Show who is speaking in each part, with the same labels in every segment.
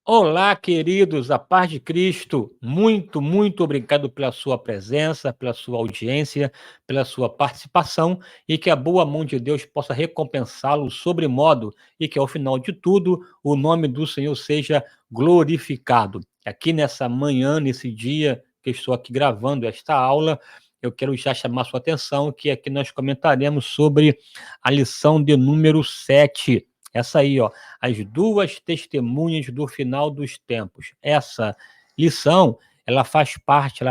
Speaker 1: Olá, queridos, a paz de Cristo. Muito obrigado pela sua presença, pela sua audiência, pela sua participação e que a boa mão de Deus possa recompensá-lo sobremodo e que ao final de tudo o nome do Senhor seja glorificado. Aqui nessa manhã, nesse dia que estou aqui gravando esta aula, eu quero já chamar sua atenção que aqui nós comentaremos sobre a lição de número 7. Essa aí, ó, as duas testemunhas do final dos tempos. Essa lição, ela faz parte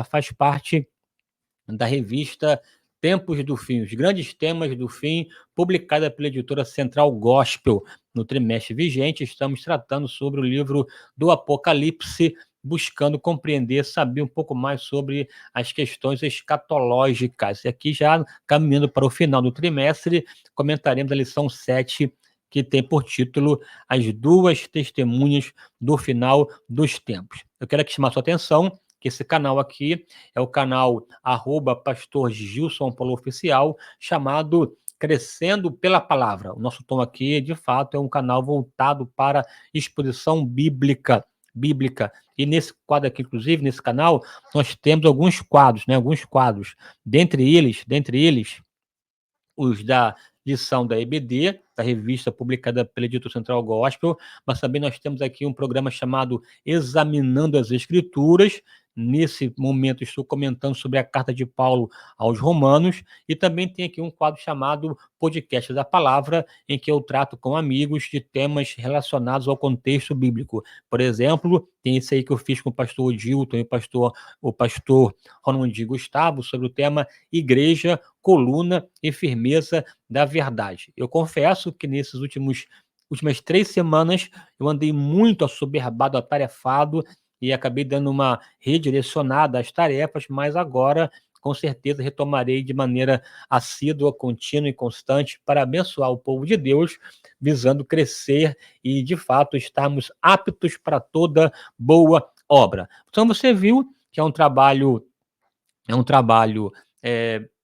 Speaker 1: da revista Tempos do Fim, os grandes temas do fim, publicada pela editora Central Gospel. No trimestre vigente, estamos tratando sobre o livro do Apocalipse, buscando compreender, saber um pouco mais sobre as questões escatológicas. E aqui já caminhando para o final do trimestre, comentaremos a lição 7, que tem por título As Duas Testemunhas do Final dos Tempos. Eu quero aqui chamar sua atenção que esse canal aqui é o canal @pastor Gilson Paulo Oficial, chamado Crescendo pela Palavra. O nosso tom aqui, de fato, é um canal voltado para exposição bíblica. E nesse quadro aqui, inclusive, nesse canal, nós temos alguns quadros, né? Alguns quadros. Dentre eles, os da lição da EBD, da revista publicada pela editora Central Gospel, mas também nós temos aqui um programa chamado Examinando as Escrituras. Nesse momento estou comentando sobre a carta de Paulo aos Romanos e também tem aqui um quadro chamado Podcast da Palavra, em que eu trato com amigos de temas relacionados ao contexto bíblico. Por exemplo, tem esse aí que eu fiz com o pastor Odilton e o pastor Ronald Gustavo sobre o tema Igreja, Coluna e Firmeza da Verdade. Eu confesso que nesses últimas 3 semanas eu andei muito assoberbado, atarefado e acabei dando uma redirecionada às tarefas, mas agora com certeza retomarei de maneira assídua, contínua e constante para abençoar o povo de Deus, visando crescer e de fato estarmos aptos para toda boa obra. Então você viu que é um trabalho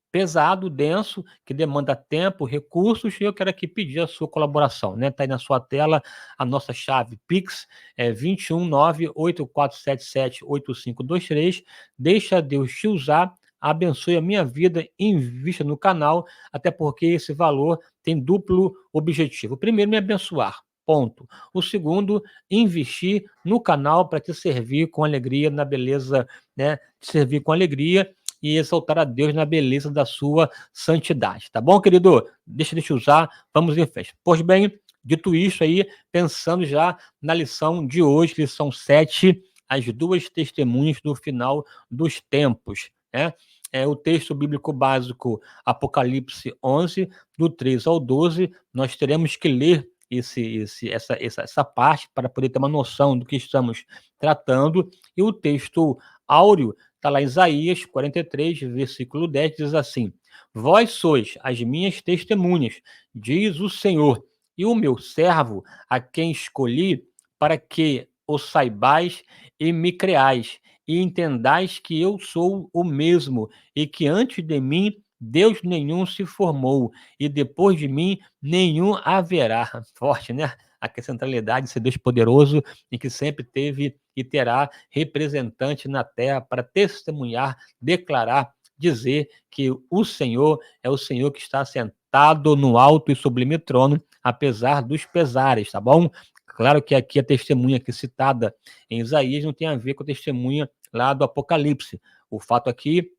Speaker 1: pesado, denso, que demanda tempo, recursos, e eu quero aqui pedir a sua colaboração, né? Está aí na sua tela a nossa chave Pix, 21984778523. Deixa Deus te usar, abençoe a minha vida, invista no canal, até porque esse valor tem duplo objetivo. O primeiro, me abençoar. Ponto. O segundo, investir no canal para te servir com alegria, na beleza, né? Te servir com alegria e exaltar a Deus na beleza da sua santidade. Tá bom, querido? Deixa de te usar, vamos em festa. Pois bem, dito isso aí, pensando já na lição de hoje, lição 7, as duas testemunhas do final dos tempos, né? É o texto bíblico básico Apocalipse 11, do 3 ao 12, nós teremos que ler essa parte para poder ter uma noção do que estamos tratando, e o texto áureo está lá em Isaías 43, versículo 10, diz assim: Vós sois as minhas testemunhas, diz o Senhor, e o meu servo, a quem escolhi, para que o saibais e me creais, e entendais que eu sou o mesmo, e que antes de mim Deus nenhum se formou, e depois de mim nenhum haverá. Forte, né? A centralidade de ser Deus poderoso e que sempre teve e terá representante na terra para testemunhar, declarar, dizer que o Senhor é o Senhor que está sentado no alto e sublime trono, apesar dos pesares, tá bom? Claro que aqui a testemunha aqui citada em Isaías não tem a ver com a testemunha lá do Apocalipse. O fato aqui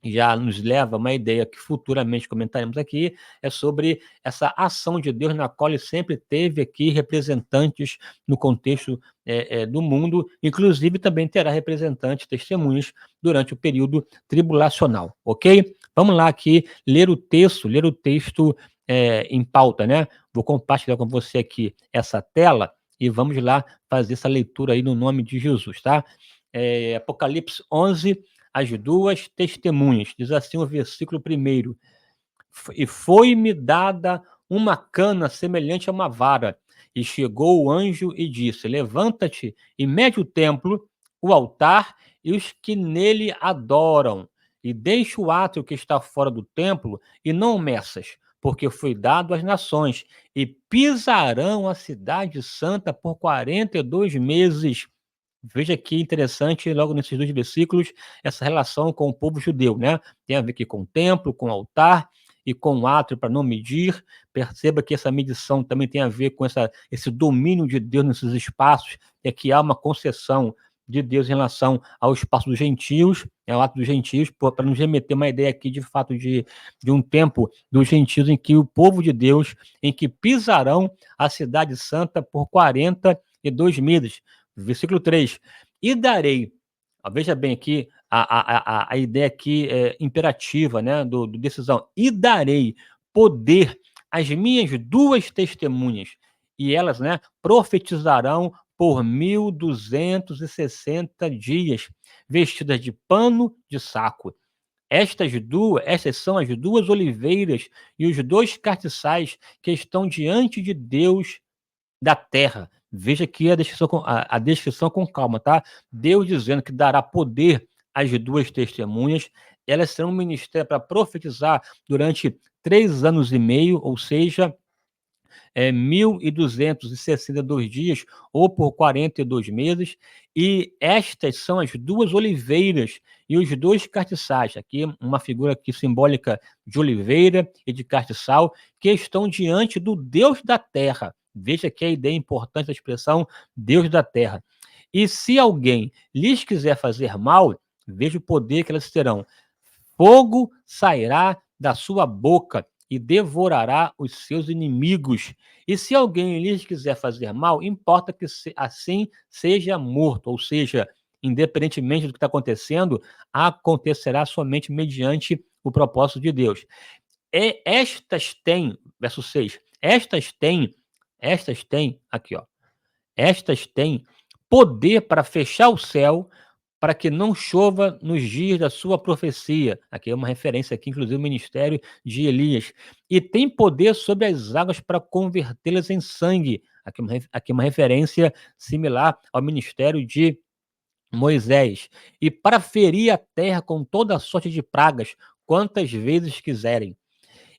Speaker 1: já nos leva a uma ideia que futuramente comentaremos aqui, é sobre essa ação de Deus na qual ele sempre teve aqui representantes no contexto do mundo, inclusive também terá representantes, testemunhas, durante o período tribulacional, ok? Vamos lá aqui ler o texto em pauta, né? Vou compartilhar com você aqui essa tela e vamos lá fazer essa leitura aí no nome de Jesus, tá? Apocalipse 11, as duas testemunhas. Diz assim o versículo 1: E foi-me dada uma cana semelhante a uma vara, e chegou o anjo e disse: Levanta-te e mede o templo, o altar e os que nele adoram, e deixa o átrio que está fora do templo, e não o meças, porque foi dado às nações, e pisarão a cidade santa por 42 meses. Veja que interessante, logo nesses 2 versículos, essa relação com o povo judeu, né. Tem a ver aqui com o templo, com o altar e com o átrio para não medir. Perceba que essa medição também tem a ver com esse domínio de Deus nesses espaços, e aqui há uma concessão de Deus em relação ao espaço dos gentios, é o ato dos gentios, para nos remeter uma ideia aqui, de fato, de um tempo dos gentios em que o povo de Deus, em que pisarão a cidade santa por 42 meses. Versículo 3: "E darei", veja bem aqui a ideia aqui é imperativa, né, do decisão. "E darei poder às minhas 2 testemunhas, e elas, né, profetizarão por 1260 dias, vestidas de pano de saco. Estas são as 2 oliveiras e os 2 castiçais que estão diante de Deus da terra". Veja aqui a descrição com calma, tá. Deus dizendo que dará poder às 2 testemunhas, elas serão um ministério para profetizar durante 3 anos e meio, ou seja, 1.262 dias, ou por 42 meses, e estas são as 2 oliveiras e os 2 castiçais, aqui uma figura aqui simbólica de oliveira e de castiçal, que estão diante do Deus da terra. Veja que a ideia importante da expressão Deus da terra. "E se alguém lhes quiser fazer mal, veja o poder que elas terão: fogo sairá da sua boca e devorará os seus inimigos. E se alguém lhes quiser fazer mal, importa que assim seja morto", ou seja, independentemente do que está acontecendo, acontecerá somente mediante o propósito de Deus. Estas têm, verso 6, estas têm, aqui ó, estas têm poder para fechar o céu, para que não chova nos dias da sua profecia. Aqui é uma referência aqui, inclusive, ao ministério de Elias. "E tem poder sobre as águas para convertê-las em sangue". Aqui uma referência similar ao ministério de Moisés. "E para ferir a terra com toda sorte de pragas, quantas vezes quiserem.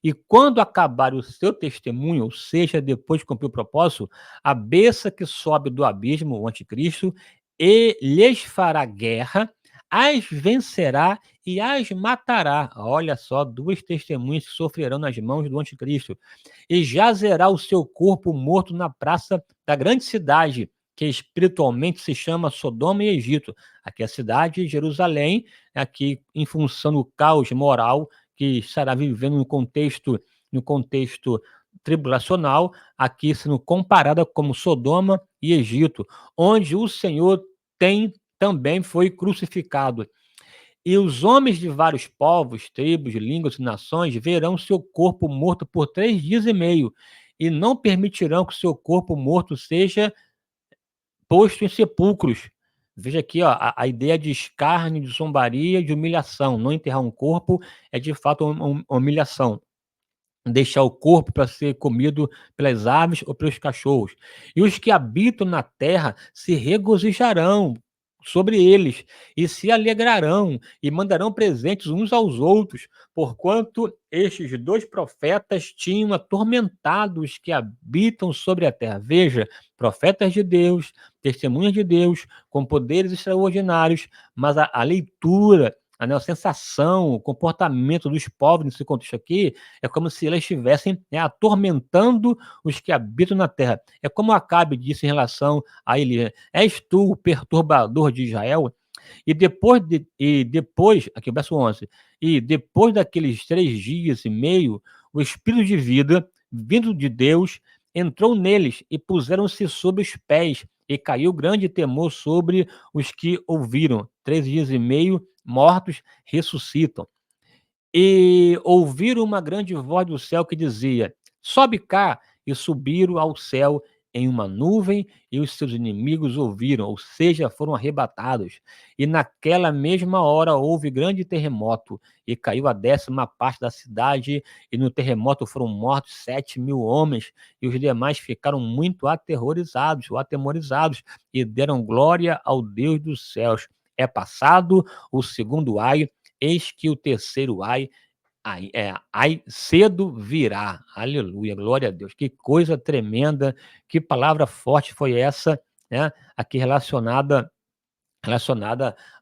Speaker 1: E quando acabar o seu testemunho, ou seja, depois de cumprir o propósito, a besta que sobe do abismo, o anticristo, e lhes fará guerra, as vencerá e as matará". Olha só, 2 testemunhas que sofrerão nas mãos do anticristo. "E jazerá o seu corpo morto na praça da grande cidade, que espiritualmente se chama Sodoma e Egito". Aqui é a cidade de Jerusalém, aqui em função do caos moral que estará vivendo no contexto tribulacional, aqui sendo comparada como Sodoma e Egito, onde o Senhor também foi crucificado. "E os homens de vários povos, tribos, línguas e nações verão seu corpo morto por 3 dias e meio, e não permitirão que seu corpo morto seja posto em sepulcros". Veja aqui, ó, a ideia de escárnio, de zombaria, de humilhação. Não enterrar um corpo é de fato uma humilhação. Deixar o corpo para ser comido pelas aves ou pelos cachorros. "E os que habitam na terra se regozijarão sobre eles, e se alegrarão, e mandarão presentes uns aos outros, porquanto estes 2 profetas tinham atormentado os que habitam sobre a terra". Veja, profetas de Deus, testemunhas de Deus, com poderes extraordinários, mas a leitura, a sensação, o comportamento dos povos nesse contexto aqui, é como se elas estivessem, né, atormentando os que habitam na terra. É como Acabe disse em relação a Elias: "És tu o perturbador de Israel?". E depois, aqui o verso 11: "E depois daqueles 3 dias e meio, o espírito de vida, vindo de Deus, entrou neles, e puseram-se sobre os pés, e caiu grande temor sobre os que ouviram". 3 dias e meio, mortos ressuscitam. "E ouviram uma grande voz do céu que dizia: Sobe cá", e subiram ao céu em uma nuvem, e os seus inimigos ouviram, ou seja, foram arrebatados. "E naquela mesma hora houve grande terremoto, e caiu a 10ª parte da cidade, e no terremoto foram mortos 7.000 homens, e os demais ficaram muito aterrorizados, ou atemorizados, e deram glória ao Deus dos céus. É passado o segundo ai, eis que o terceiro ai Aí cedo virá. Aleluia, glória a Deus. Que coisa tremenda, que palavra forte foi essa, né, aqui relacionada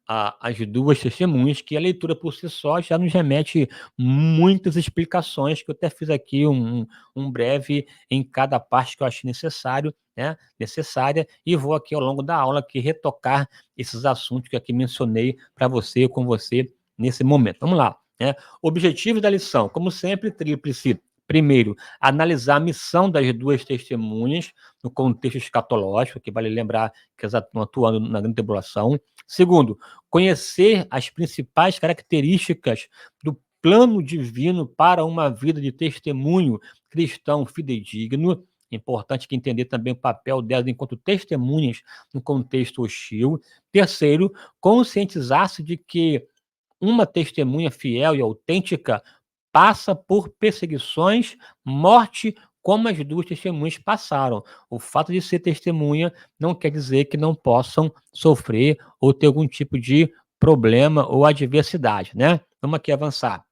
Speaker 1: a às 2 testemunhas, que a leitura por si só já nos remete muitas explicações, que eu até fiz aqui um breve em cada parte que eu achei necessário, né, necessária, e vou aqui ao longo da aula aqui retocar esses assuntos que aqui mencionei para você, com você, nesse momento. Vamos lá, né. Objetivo da lição, como sempre, tríplice. Primeiro, analisar a missão das 2 testemunhas no contexto escatológico, que vale lembrar que elas estão atuando na grande tribulação. Segundo, conhecer as principais características do plano divino para uma vida de testemunho cristão fidedigno. Importante que entender também o papel delas enquanto testemunhas no contexto hostil. Terceiro, conscientizar-se de que uma testemunha fiel e autêntica passa por perseguições, morte, como as 2 testemunhas passaram. O fato de ser testemunha não quer dizer que não possam sofrer ou ter algum tipo de problema ou adversidade, né. Vamos aqui avançar.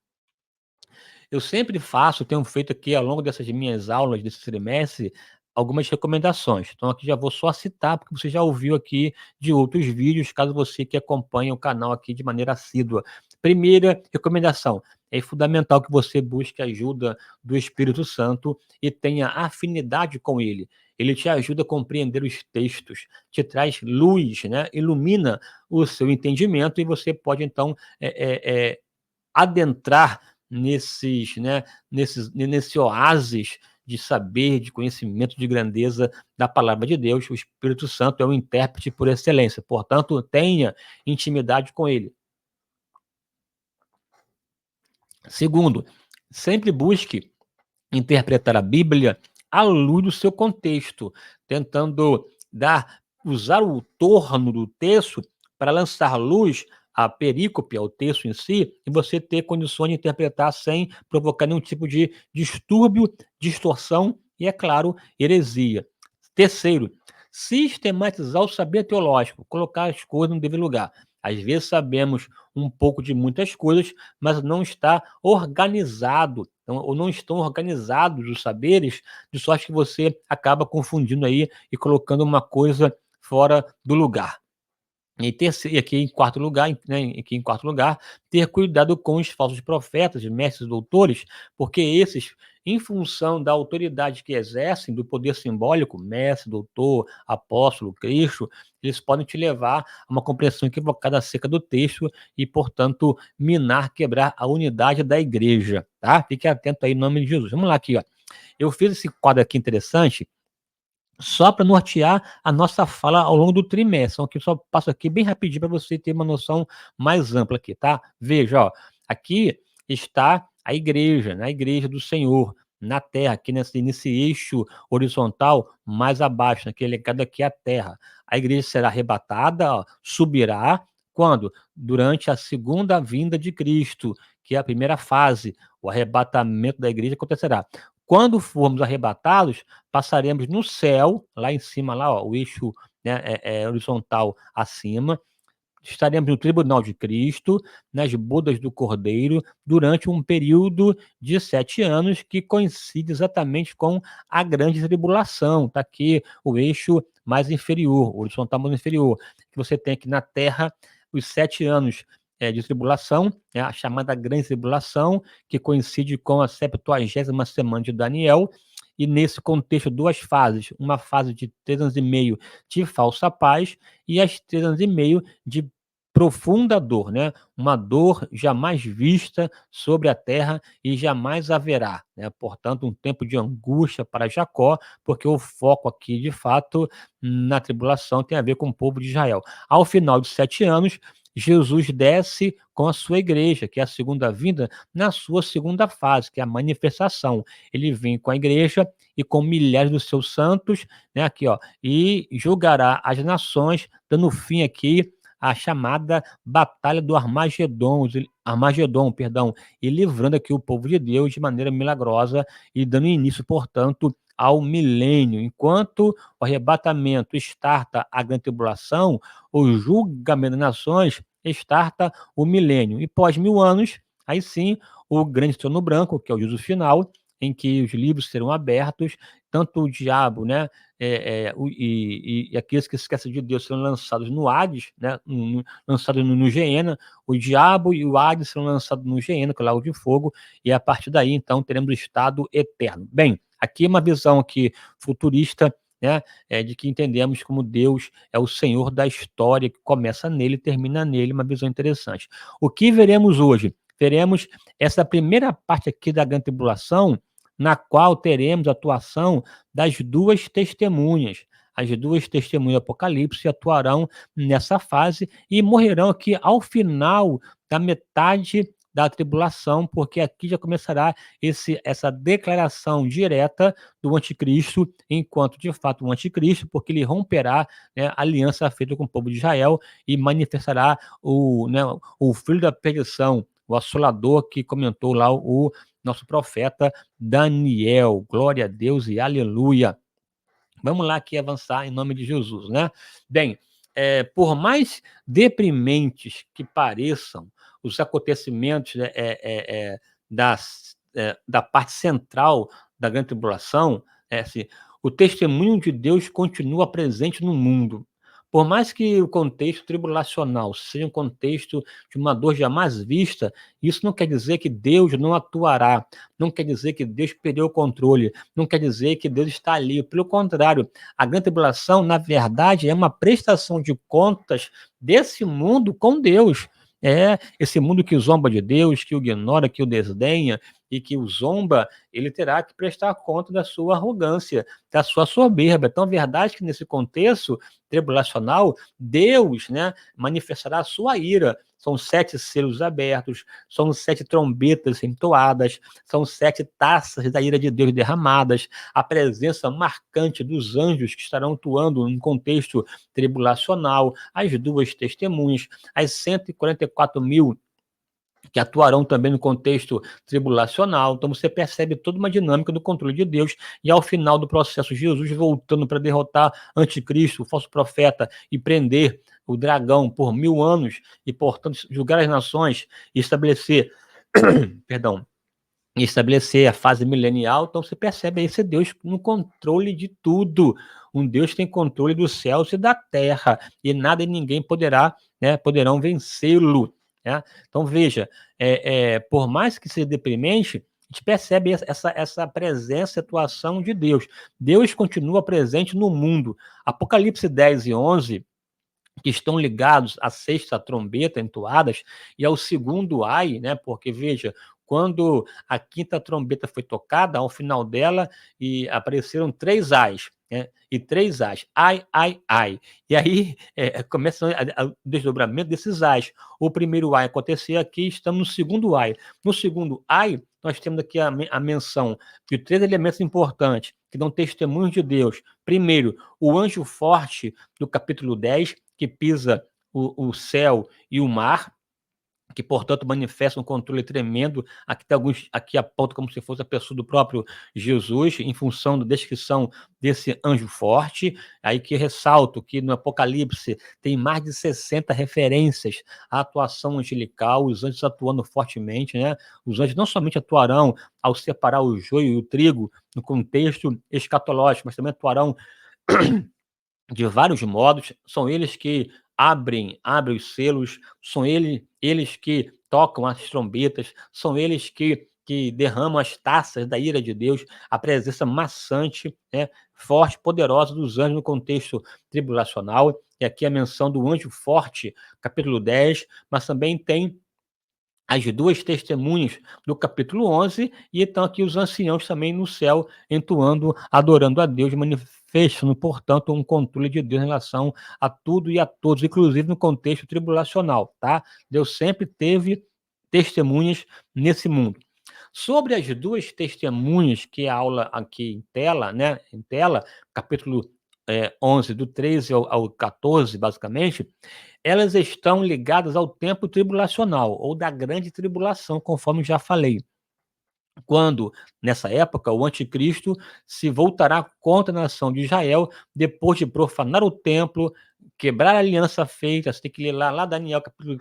Speaker 1: Eu sempre faço, tenho feito aqui ao longo dessas minhas aulas desse trimestre, algumas recomendações. Então aqui já vou só citar, porque você já ouviu aqui de outros vídeos, caso você que acompanha o canal aqui de maneira assídua. Primeira recomendação, é fundamental que você busque a ajuda do Espírito Santo e tenha afinidade com ele. Ele te ajuda a compreender os textos, te traz luz, né, ilumina o seu entendimento e você pode então, adentrar nesse oásis de saber, de conhecimento, de grandeza da palavra de Deus. O Espírito Santo é o intérprete por excelência, portanto, tenha intimidade com ele. Segundo, sempre busque interpretar a Bíblia à luz do seu contexto, tentando usar o torno do texto para lançar luz à perícope, ao texto em si, e você ter condições de interpretar sem provocar nenhum tipo de distúrbio, distorção e, é claro, heresia. Terceiro, sistematizar o saber teológico, colocar as coisas no devido lugar. Às vezes sabemos um pouco de muitas coisas, mas não está organizado, ou não estão organizados os saberes, de sorte que você acaba confundindo aí e colocando uma coisa fora do lugar. E aqui em quarto lugar, ter cuidado com os falsos profetas, mestres, doutores, porque esses, em função da autoridade que exercem, do poder simbólico, mestre, doutor, apóstolo, Cristo, eles podem te levar a uma compreensão equivocada acerca do texto e, portanto, minar, quebrar a unidade da igreja, tá? Fique atento aí em nome de Jesus. Vamos lá aqui, ó. Eu fiz esse quadro aqui interessante, só para nortear a nossa fala ao longo do trimestre. Então, aqui só passo aqui bem rapidinho para você ter uma noção mais ampla aqui, tá? Veja, ó, aqui está a igreja, né? A igreja do Senhor na terra, aqui nesse eixo horizontal mais abaixo, naquele legado aqui à terra. A igreja será arrebatada, ó, subirá quando? Durante a segunda vinda de Cristo, que é a primeira fase. O arrebatamento da igreja acontecerá. Quando formos arrebatados, passaremos no céu, lá em cima, lá, ó, o eixo, né, horizontal acima, estaremos no tribunal de Cristo, nas bodas do Cordeiro, durante um período de 7 anos, que coincide exatamente com a grande tribulação. Está aqui o eixo mais inferior, o horizontal mais inferior, que você tem aqui na Terra os 7 anos de tribulação, né, a chamada grande tribulação, que coincide com a 70ª semana de Daniel, e nesse contexto 2 fases, uma fase de 3 anos e meio de falsa paz e as 3 anos e meio de profunda dor, né, uma dor jamais vista sobre a terra e jamais haverá, né, portanto, um tempo de angústia para Jacó, porque o foco aqui, de fato, na tribulação tem a ver com o povo de Israel. Ao final de 7 anos, Jesus desce com a sua igreja, que é a segunda vinda, na sua segunda fase, que é a manifestação. Ele vem com a igreja e com milhares dos seus santos, né, aqui, ó, e julgará as nações, dando fim aqui à chamada batalha do Armagedon, perdão, e livrando aqui o povo de Deus de maneira milagrosa e dando início, portanto, ao milênio. Enquanto o arrebatamento starta a grande tribulação, o julgamento das nações starta o milênio. E pós 1000 anos, Aí sim, o grande trono branco, que é o juízo final, em que os livros serão abertos, tanto o diabo, né, e aqueles que se esquecem de Deus serão lançados no Hades, né, lançados no Geena, o diabo e o Hades serão lançados no Geena, que é o lago de fogo, e a partir daí, então, teremos o estado eterno. Bem, aqui é uma visão aqui futurista, né, de que entendemos como Deus é o Senhor da história, que começa nele e termina nele, uma visão interessante. O que veremos hoje? Veremos essa primeira parte aqui da grande tribulação, na qual teremos a atuação das duas testemunhas. As duas testemunhas do Apocalipse atuarão nessa fase e morrerão aqui ao final da metade da tribulação, porque aqui já começará essa declaração direta do anticristo, enquanto de fato o anticristo, porque ele romperá, né, a aliança feita com o povo de Israel e manifestará né, o filho da perdição, o assolador que comentou lá o nosso profeta Daniel. Glória a Deus e aleluia. Vamos lá aqui avançar em nome de Jesus, né? Bem, por mais deprimentes que pareçam os acontecimentos, né, da parte central da grande tribulação, assim, o testemunho de Deus continua presente no mundo. Por mais que o contexto tribulacional seja um contexto de uma dor jamais vista, isso não quer dizer que Deus não atuará, não quer dizer que Deus perdeu o controle, não quer dizer que Deus está ali. Pelo contrário, a grande tribulação, na verdade, é uma prestação de contas desse mundo com Deus. É esse mundo que zomba de Deus, que o ignora, que o desdenha e que o zomba, ele terá que prestar conta da sua arrogância, da sua soberba. Então, a verdade é que nesse contexto tribulacional, Deus, né, manifestará a sua ira. São 7 selos abertos, são 7 trombetas entoadas, são 7 taças da ira de Deus derramadas, a presença marcante dos anjos que estarão atuando em contexto tribulacional, as duas testemunhas, as 144.000 que atuarão também no contexto tribulacional. Então você percebe toda uma dinâmica do controle de Deus, e ao final do processo, Jesus voltando para derrotar anticristo, o falso profeta, e prender o dragão por 1000 anos, e portanto julgar as nações e estabelecer, perdão, estabelecer a fase milenial. Então você percebe esse Deus no controle de tudo. Um Deus que tem controle dos céus e da terra, e nada e ninguém poderão vencê-lo. Né? Então veja, por mais que seja deprimente, a gente percebe essa presença e atuação de Deus. Deus continua presente no mundo. Apocalipse 10 e 11, que estão ligados à sexta trombeta entoadas e ao segundo ai, né? Porque veja, quando a quinta trombeta foi tocada, ao final dela, e apareceram 3 ais, né? E 3 ais, ai, ai, ai. E aí começa o desdobramento desses ais. O primeiro ai acontecer aqui, estamos no segundo ai. No segundo ai, nós temos aqui a menção de 3 elementos importantes que dão testemunhos de Deus. Primeiro, o anjo forte do capítulo 10, que pisa o céu e o mar, que, portanto, manifesta um controle tremendo. Aqui tem alguns, aqui aponta como se fosse a pessoa do próprio Jesus, em função da descrição desse anjo forte. Aí que ressalto que no Apocalipse tem mais de 60 referências à atuação angelical, os anjos atuando fortemente, né? Os anjos não somente atuarão ao separar o joio e o trigo no contexto escatológico, mas também atuarão de vários modos. São eles que abrem os selos, são eles que tocam as trombetas, são eles que derramam as taças da ira de Deus, a presença maçante, né, forte, poderosa dos anjos no contexto tribulacional. E aqui a menção do anjo forte, capítulo 10, mas também tem as duas testemunhas do capítulo 11, e então aqui os anciãos também no céu, entoando, adorando a Deus, manifestando, portanto, um controle de Deus em relação a tudo e a todos, inclusive no contexto tribulacional, tá? Deus sempre teve testemunhas nesse mundo. Sobre as duas testemunhas, que é a aula aqui em tela, né? Em tela, capítulo 11, do 13 ao 14, basicamente, elas estão ligadas ao tempo tribulacional, ou da grande tribulação, conforme já falei. Quando, nessa época, o anticristo se voltará contra a nação de Israel, depois de profanar o templo, quebrar a aliança feita, você tem que ler lá Daniel capítulo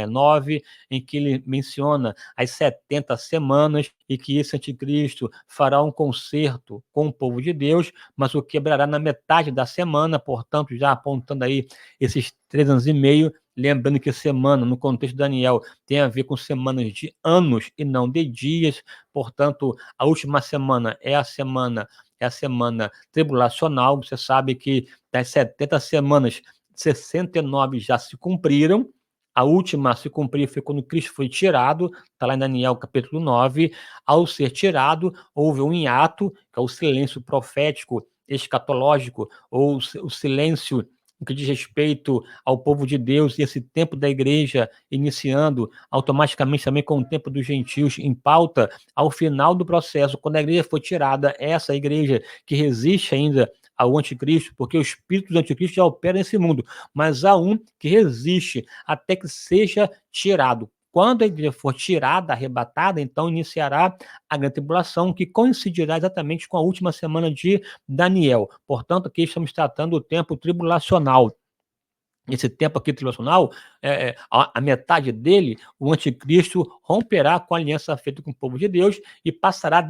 Speaker 1: 9, em que ele menciona as 70 semanas e que esse anticristo fará um concerto com o povo de Deus, mas o quebrará na metade da semana, portanto, já apontando aí esses 3 anos e meio, lembrando que semana, no contexto de Daniel, tem a ver com semanas de anos e não de dias, portanto, a última semana é a semana tribulacional. Você sabe que das 70 semanas, 69 já se cumpriram. A última a se cumprir foi quando Cristo foi tirado, está lá em Daniel capítulo 9. Ao ser tirado, houve um hiato, que é o silêncio profético escatológico, ou o silêncio que diz respeito ao povo de Deus, e esse tempo da igreja iniciando automaticamente também com o tempo dos gentios em pauta, ao final do processo, quando a igreja foi tirada, essa igreja que resiste ainda ao anticristo, porque o espírito do anticristo já opera nesse mundo, mas há um que resiste até que seja tirado. Quando a igreja for tirada, arrebatada, então iniciará a grande tribulação, que coincidirá exatamente com a última semana de Daniel. Portanto, aqui estamos tratando o tempo tribulacional. Esse tempo aqui tribulacional, a metade dele, o anticristo romperá com a aliança feita com o povo de Deus e passará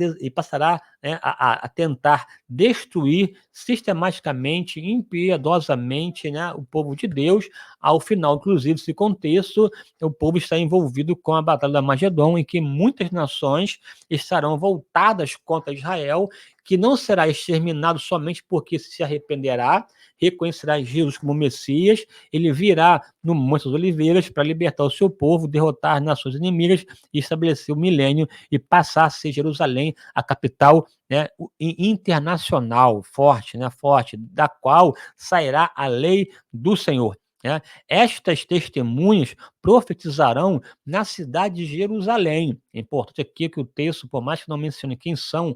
Speaker 1: né, a tentar destruir sistematicamente, impiedosamente, né, o povo de Deus. Ao final, inclusive, desse contexto, o povo está envolvido com a Batalha da Magedon, em que muitas nações estarão voltadas contra Israel, que não será exterminado somente porque se arrependerá, reconhecerá Jesus como Messias. Ele virá no Monte das Oliveiras para libertar o seu povo, derrotar nações inimigas e estabelecer o milênio e passar a ser Jerusalém a capital, né, internacional, forte, né, forte, da qual sairá a lei do Senhor. Né? Estas testemunhas profetizarão na cidade de Jerusalém. É importante aqui que o texto, por mais que não mencione quem são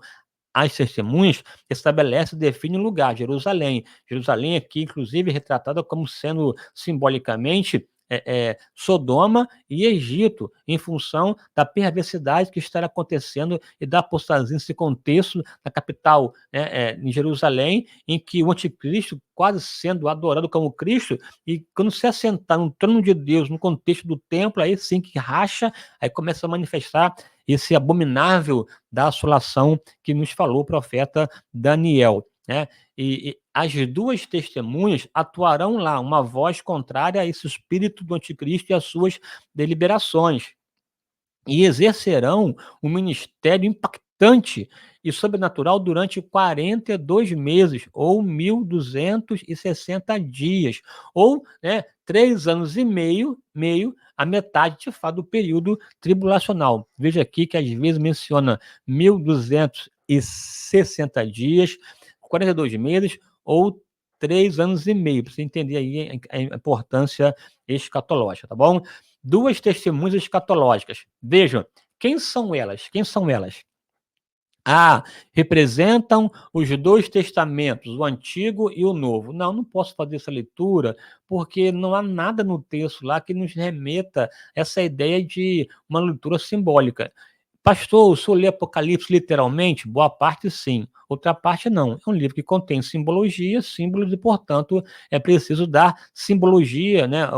Speaker 1: as testemunhas, estabelece e define o lugar, Jerusalém. Jerusalém aqui, inclusive, retratada como sendo simbolicamente Sodoma e Egito, em função da perversidade que está acontecendo e da apostasia nesse contexto da capital, né, em Jerusalém, em que o anticristo, quase sendo adorado como Cristo, e quando se assentar no trono de Deus, no contexto do templo, aí sim que racha, aí começa a manifestar esse abominável da assolação que nos falou o profeta Daniel. Né? E as duas testemunhas atuarão lá, uma voz contrária a esse espírito do anticristo e as suas deliberações, e exercerão um ministério impactante e sobrenatural durante 42 meses, ou 1.260 dias, ou, né, 3 anos e meio, a metade, de fato, do período tribulacional. Veja aqui que às vezes menciona 1.260 dias, 42 meses, ou 3 anos e meio, para você entender aí a importância escatológica, tá bom? Duas testemunhas escatológicas. Vejam, quem são elas? Quem são elas? Representam os 2 testamentos, o Antigo e o Novo. Não posso fazer essa leitura, porque não há nada no texto lá que nos remeta essa ideia de uma leitura simbólica. Pastor, o senhor lê Apocalipse literalmente? Boa parte sim, outra parte não. É um livro que contém simbologia, símbolos, e, portanto, é preciso dar simbologia, né,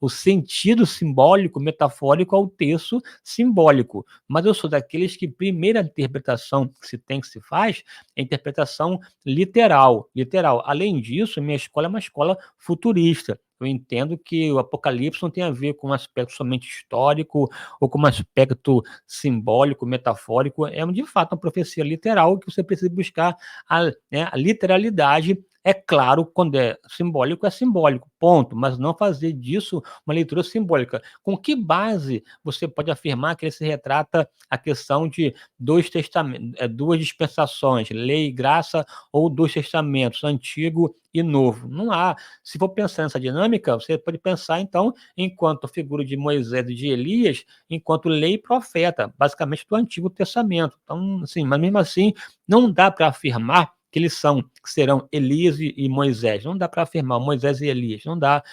Speaker 1: o sentido simbólico, metafórico ao texto simbólico. Mas eu sou daqueles que primeira interpretação que se faz é a interpretação literal. Além disso, minha escola é uma escola futurista. Eu entendo que o Apocalipse não tem a ver com um aspecto somente histórico ou com um aspecto simbólico, metafórico. É, de fato, uma profecia literal que você precisa buscar a literalidade. É claro, quando é simbólico, ponto, mas não fazer disso uma leitura simbólica. Com que base você pode afirmar que ele se retrata a questão de 2 testamentos, 2 dispensações, lei e graça, ou 2 testamentos, Antigo e Novo? Não há. Se for pensar nessa dinâmica, você pode pensar, então, enquanto a figura de Moisés e de Elias, enquanto lei e profeta, basicamente do Antigo Testamento. Então, assim, mas mesmo assim, não dá para afirmar que que serão Elias e Moisés. Não dá para afirmar Moisés e Elias, não dá.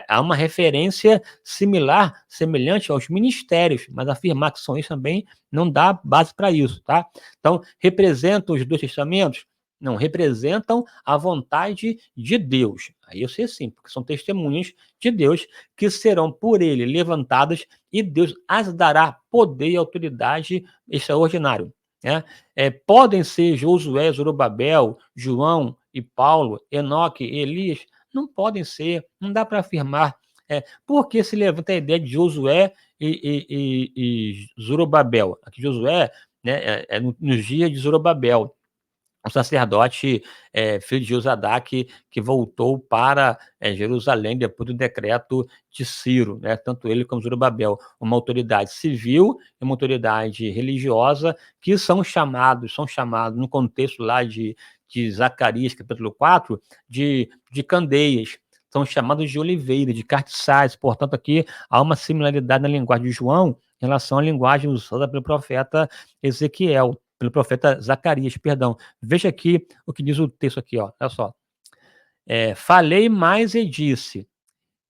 Speaker 1: Há uma referência semelhante aos ministérios, mas afirmar que são eles também não dá base para isso, tá? Então, representam os 2 testamentos? Não, representam a vontade de Deus. Aí eu sei sim, porque são testemunhas de Deus que serão por ele levantadas e Deus as dará poder e autoridade extraordinário, né? Podem ser Josué, Zorobabel, João e Paulo, Enoque, Elias? Não podem ser, não dá para afirmar. Porque se levanta a ideia de Josué e Zorobabel. Aqui Josué, né, nos dias de Zorobabel, um sacerdote, filho de Josadá, que voltou para Jerusalém depois do decreto de Ciro, né? Tanto ele como Zorobabel, uma autoridade civil e uma autoridade religiosa, que são chamados no contexto lá de Zacarias, capítulo 4, de candeias, são chamados de oliveira, de cartiçais. Portanto, aqui há uma similaridade na linguagem de João em relação à linguagem usada pelo profeta Ezequiel, pelo profeta Zacarias, perdão. Veja aqui o que diz o texto aqui, ó. Olha só. Falei mais e disse: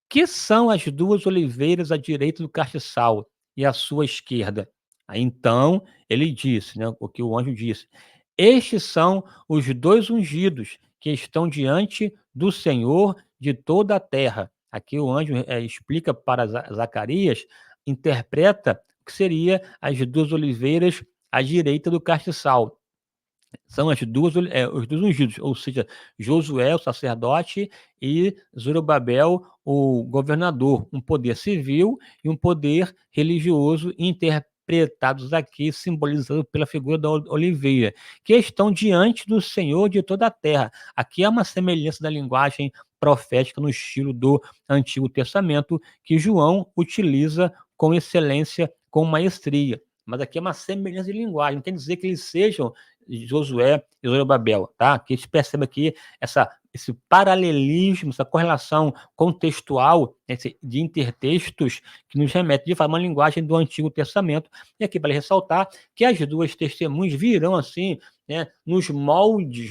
Speaker 1: que são as duas oliveiras à direita do castiçal e à sua esquerda? Aí então ele disse, né, o que o anjo disse: estes são os dois ungidos que estão diante do Senhor de toda a terra. Aqui o anjo explica para Zacarias, interpreta o que seria as duas oliveiras à direita do castiçal. São os dois ungidos, ou seja, Josué, o sacerdote, e Zorobabel, o governador, um poder civil e um poder religioso, interpretados aqui, simbolizado pela figura da oliveira, que estão diante do Senhor de toda a terra. Aqui há uma semelhança da linguagem profética no estilo do Antigo Testamento, que João utiliza com excelência, com maestria. Mas aqui é uma semelhança de linguagem, não quer dizer que eles sejam Josué e Zorobabel, tá? Que a gente percebe aqui esse paralelismo, essa correlação contextual de intertextos que nos remete de fato a uma linguagem do Antigo Testamento. E aqui vale ressaltar que as duas testemunhas virão assim, né, nos moldes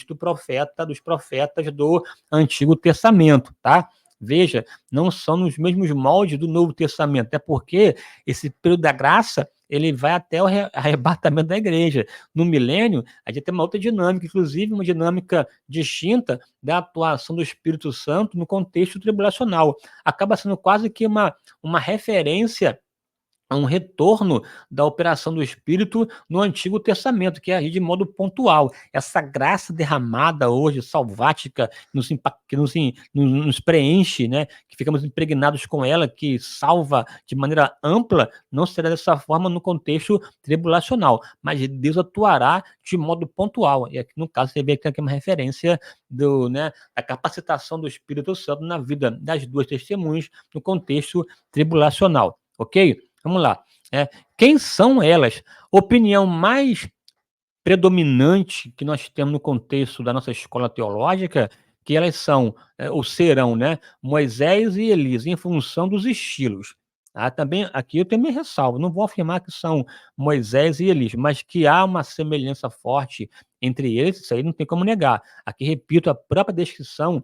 Speaker 1: dos profetas do Antigo Testamento, tá? Veja, não são nos mesmos moldes do Novo Testamento, até porque esse período da graça ele vai até o arrebatamento da igreja. No milênio, a gente tem uma outra dinâmica, inclusive uma dinâmica distinta da atuação do Espírito Santo no contexto tribulacional. Acaba sendo quase que uma referência a um retorno da operação do Espírito no Antigo Testamento, que é agir de modo pontual. Essa graça derramada hoje, salvática, que nos preenche, né? Que ficamos impregnados com ela, que salva de maneira ampla, não será dessa forma no contexto tribulacional, mas Deus atuará de modo pontual. E aqui, no caso, você vê que aqui uma referência da capacitação do Espírito Santo na vida das duas testemunhas no contexto tribulacional, ok? Vamos lá. Quem são elas? Opinião mais predominante que nós temos no contexto da nossa escola teológica, que elas são, ou serão, né, Moisés e Elias, em função dos estilos. Também aqui eu também ressalvo, não vou afirmar que são Moisés e Elias, mas que há uma semelhança forte entre eles, isso aí não tem como negar. Aqui, repito, a própria descrição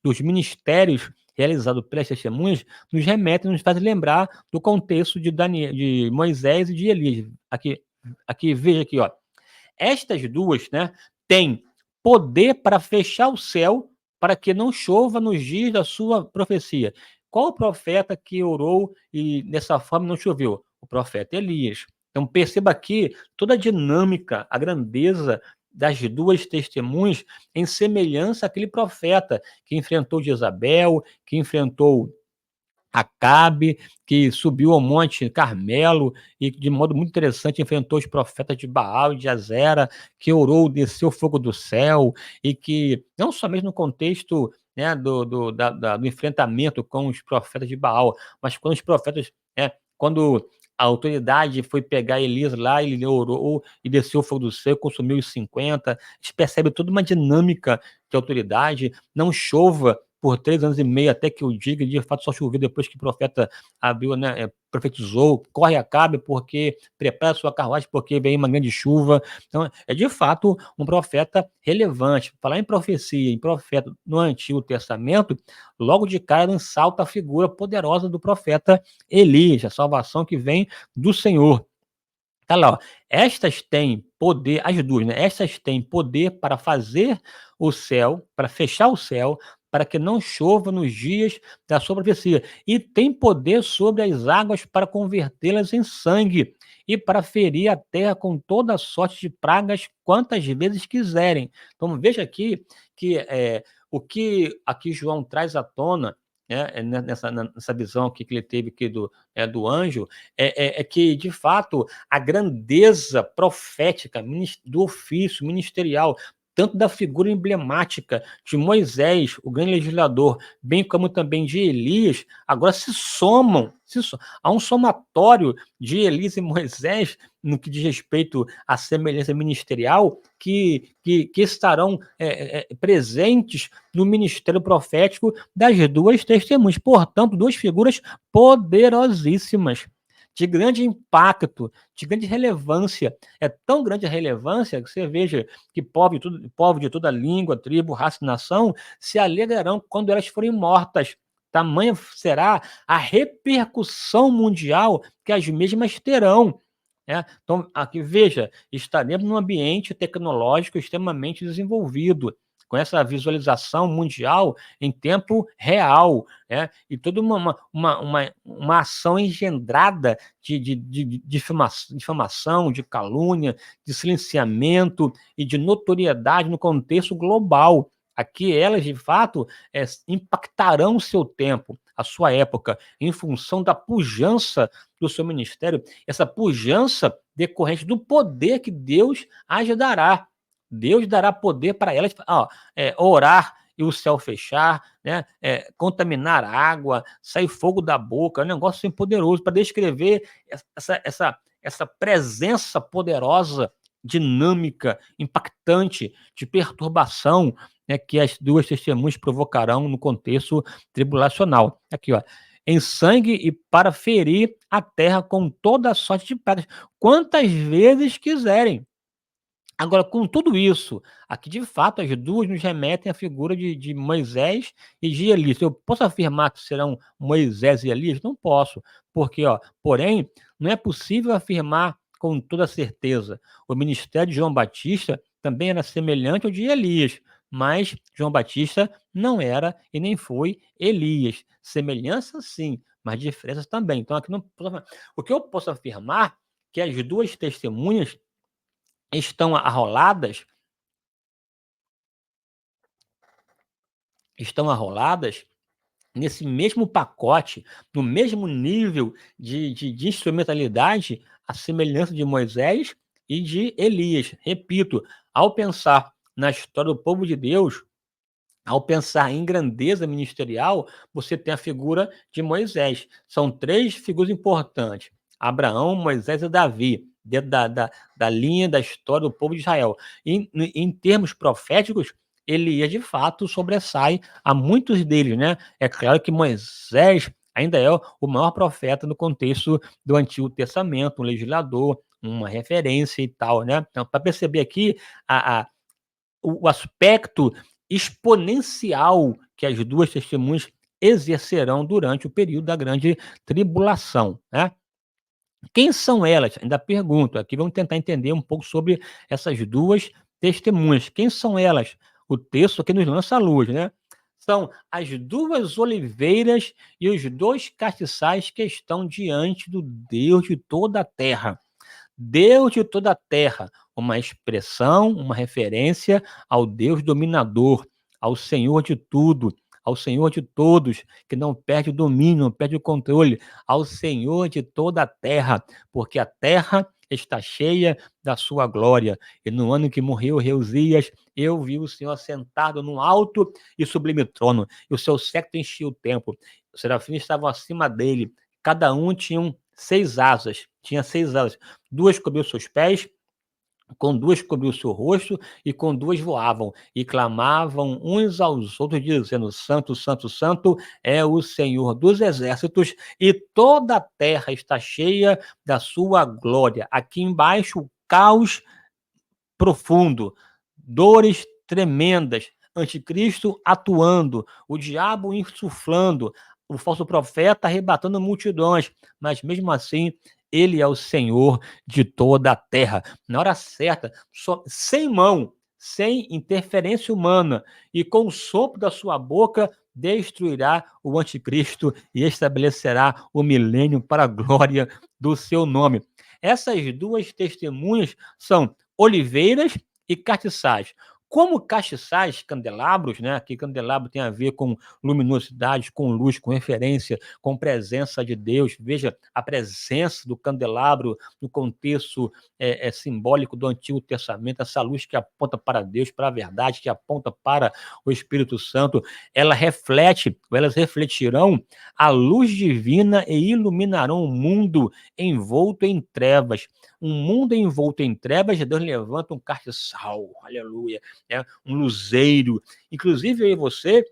Speaker 1: dos ministérios realizados pelas testemunhas nos remete, nos faz lembrar do contexto de Moisés e de Elias. Aqui, veja aqui, ó. Estas duas, né, têm poder para fechar o céu para que não chova nos dias da sua profecia. Qual o profeta que orou e dessa forma não choveu? O profeta Elias. Então perceba aqui toda a dinâmica, a grandeza das duas testemunhas em semelhança àquele profeta que enfrentou Jezabel, que enfrentou Acabe, que subiu ao Monte Carmelo e de modo muito interessante enfrentou os profetas de Baal e de Azera, que orou, desceu fogo do céu, e que não somente no contexto, né, do enfrentamento com os profetas de Baal, mas quando os profetas, quando a autoridade foi pegar Elias lá, ele orou e desceu o fogo do céu, consumiu os 50. A gente percebe toda uma dinâmica de autoridade. Não chova por 3 anos e meio, até que eu diga, de fato só choveu depois que o profeta abriu, né, profetizou, corre Acabe, porque prepara sua carruagem, porque vem uma grande chuva. Então, é de fato um profeta relevante. Falar em profecia, em profeta no Antigo Testamento, logo de cara salta a figura poderosa do profeta Elias, a salvação que vem do Senhor. Tá lá, ó. Estas têm poder, as duas, né? Estas têm poder para fazer o céu, para fechar o céu, para que não chova nos dias da sua profecia. E tem poder sobre as águas para convertê-las em sangue e para ferir a terra com toda sorte de pragas quantas vezes quiserem. Então veja aqui que o que aqui João traz à tona, né, nessa visão aqui que ele teve aqui do anjo, é que, de fato, a grandeza profética do ofício ministerial, tanto da figura emblemática de Moisés, o grande legislador, bem como também de Elias, agora se somam. Há um somatório de Elias e Moisés no que diz respeito à semelhança ministerial, que estarão presentes no ministério profético das duas testemunhas. Portanto, duas figuras poderosíssimas, de grande impacto, de grande relevância. É tão grande a relevância que você veja que povo de toda língua, tribo, raça e nação se alegrarão quando elas forem mortas. Tamanha será a repercussão mundial que as mesmas terão. Então, aqui veja, estaremos num ambiente tecnológico extremamente desenvolvido, com essa visualização mundial em tempo real, e toda uma ação engendrada de difamação, de calúnia, de silenciamento e de notoriedade no contexto global. Aqui elas, de fato, impactarão o seu tempo, a sua época, em função da pujança do seu ministério, essa pujança decorrente do poder que Deus as dará. Deus dará poder para elas, orar e o céu fechar, né? Contaminar a água, sair fogo da boca, é um negócio assim poderoso para descrever essa presença poderosa, dinâmica, impactante, de perturbação, né, que as duas testemunhas provocarão no contexto tribulacional. Aqui, ó, em sangue e para ferir a terra com toda a sorte de pragas, quantas vezes quiserem. Agora, com tudo isso, aqui de fato as duas nos remetem à figura de Moisés e de Elias. Eu posso afirmar que serão Moisés e Elias? Não posso, porque, porém, não é possível afirmar com toda certeza. O ministério de João Batista também era semelhante ao de Elias, mas João Batista não era e nem foi Elias. Semelhança sim, mas diferenças também. Então, aqui não posso... O que eu posso afirmar é que as duas testemunhas estão arroladas nesse mesmo pacote, no mesmo nível de instrumentalidade, a semelhança de Moisés e de Elias. Repito, ao pensar na história do povo de Deus, ao pensar em grandeza ministerial, você tem a figura de Moisés. São três figuras importantes: Abraão, Moisés e Davi, dentro da linha da história do povo de Israel. Em termos proféticos, Elias, de fato, sobressai a muitos deles, né? É claro que Moisés ainda é o maior profeta no contexto do Antigo Testamento, um legislador, uma referência e tal, né? Então, para perceber aqui o aspecto exponencial que as duas testemunhas exercerão durante o período da grande tribulação, né? Quem são elas? Ainda pergunto. Aqui vamos tentar entender um pouco sobre essas duas testemunhas. Quem são elas? O texto aqui nos lança a luz, né? São as duas oliveiras e os dois castiçais que estão diante do Deus de toda a terra. Deus de toda a terra, uma expressão, uma referência ao Deus dominador, ao Senhor de tudo, ao Senhor de todos, que não perde o domínio, não perde o controle, ao Senhor de toda a terra, porque a terra está cheia da sua glória. E no ano que morreu Reusias, eu vi o Senhor sentado num alto e sublime trono, e o seu séquito enchia o templo. Os serafins estavam acima dele, cada um tinha 6 asas, tinha 6 asas. 2 cobriam seus pés, com 2 cobriu o seu rosto, e com 2 voavam, e clamavam uns aos outros, dizendo: Santo, Santo, Santo é o Senhor dos exércitos, e toda a terra está cheia da sua glória. Aqui embaixo, o caos profundo, dores tremendas, anticristo atuando, o diabo insuflando, o falso profeta arrebatando multidões, mas mesmo assim Ele é o Senhor de toda a terra. Na hora certa, sem mão, sem interferência humana, e com o sopro da sua boca, destruirá o anticristo e estabelecerá o milênio para a glória do seu nome. Essas duas testemunhas são oliveiras e castiçais. Como castiçais, candelabros, né? Que candelabro tem a ver com luminosidade, com luz, com referência, com presença de Deus. Veja a presença do candelabro no contexto simbólico do Antigo Testamento, essa luz que aponta para Deus, para a verdade, que aponta para o Espírito Santo, ela reflete, elas refletirão a luz divina e iluminarão o mundo envolto em trevas. Um mundo envolto em trevas, Deus levanta um castiçal, aleluia, um luzeiro. Inclusive eu e você,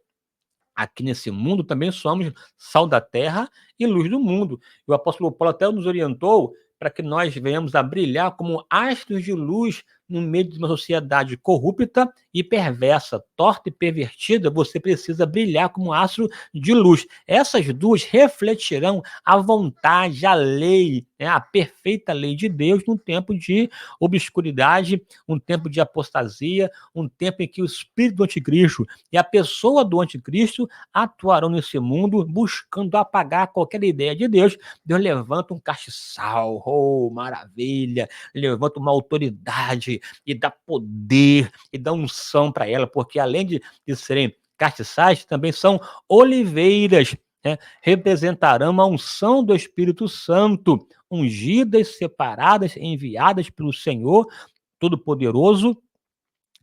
Speaker 1: aqui nesse mundo, também somos sal da terra e luz do mundo. E o apóstolo Paulo até nos orientou para que nós venhamos a brilhar como astros de luz no meio de uma sociedade corrupta e perversa, torta e pervertida. Você precisa brilhar como astro de luz. Essas duas refletirão a vontade, a lei, né, a perfeita lei de Deus no tempo de obscuridade, um tempo de apostasia, um tempo em que o espírito do anticristo e a pessoa do anticristo atuarão nesse mundo buscando apagar qualquer ideia de Deus. Deus levanta um castiçal, oh, maravilha, levanta uma autoridade e dá poder e dá unção para ela, porque além de serem castiçais, também são oliveiras, né? Representarão a unção do Espírito Santo, ungidas, separadas, enviadas pelo Senhor Todo-Poderoso.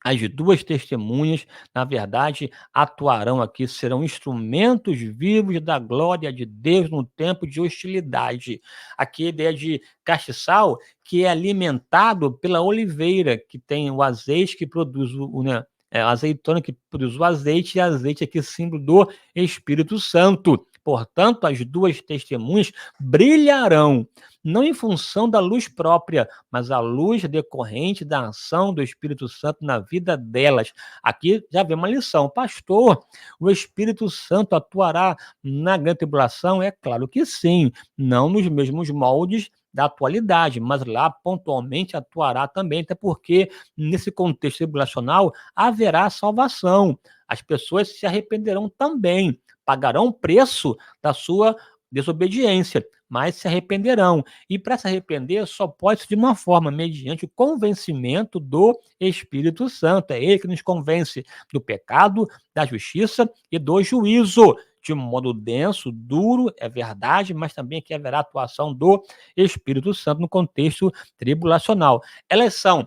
Speaker 1: As duas testemunhas, na verdade, atuarão aqui, serão instrumentos vivos da glória de Deus no tempo de hostilidade. Aqui a ideia de castiçal, que é alimentado pela oliveira, que tem o azeite que produz né, a azeitona que produz o azeite, e azeite aqui símbolo do Espírito Santo. Portanto, as duas testemunhas brilharão, não em função da luz própria, mas a luz decorrente da ação do Espírito Santo na vida delas. Aqui já vem uma lição. Pastor, o Espírito Santo atuará na grande tribulação? É claro que sim, não nos mesmos moldes da atualidade, mas lá pontualmente atuará também, até porque nesse contexto tribulacional haverá salvação. As pessoas se arrependerão também, pagarão o preço da sua desobediência, mas se arrependerão. E para se arrepender só pode ser de uma forma, mediante o convencimento do Espírito Santo. É ele que nos convence do pecado, da justiça e do juízo. De um modo denso, duro, é verdade, mas também que haverá atuação do Espírito Santo no contexto tribulacional. Que elas são?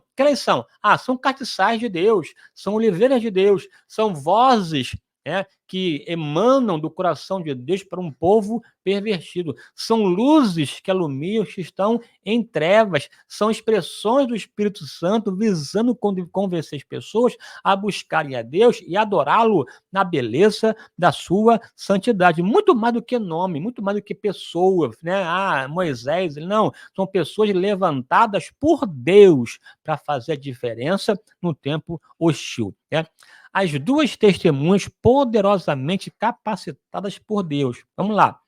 Speaker 1: São castiçais de Deus, são oliveiras de Deus, são vozes, que emanam do coração de Deus para um povo pervertido. São luzes que alumiam os que estão em trevas. São expressões do Espírito Santo visando convencer as pessoas a buscarem a Deus e adorá-lo na beleza da sua santidade. Muito mais do que nome, muito mais do que pessoas, né? Moisés, não. São pessoas levantadas por Deus para fazer a diferença no tempo hostil, né? As duas testemunhas poderosamente capacitadas por Deus. Vamos lá.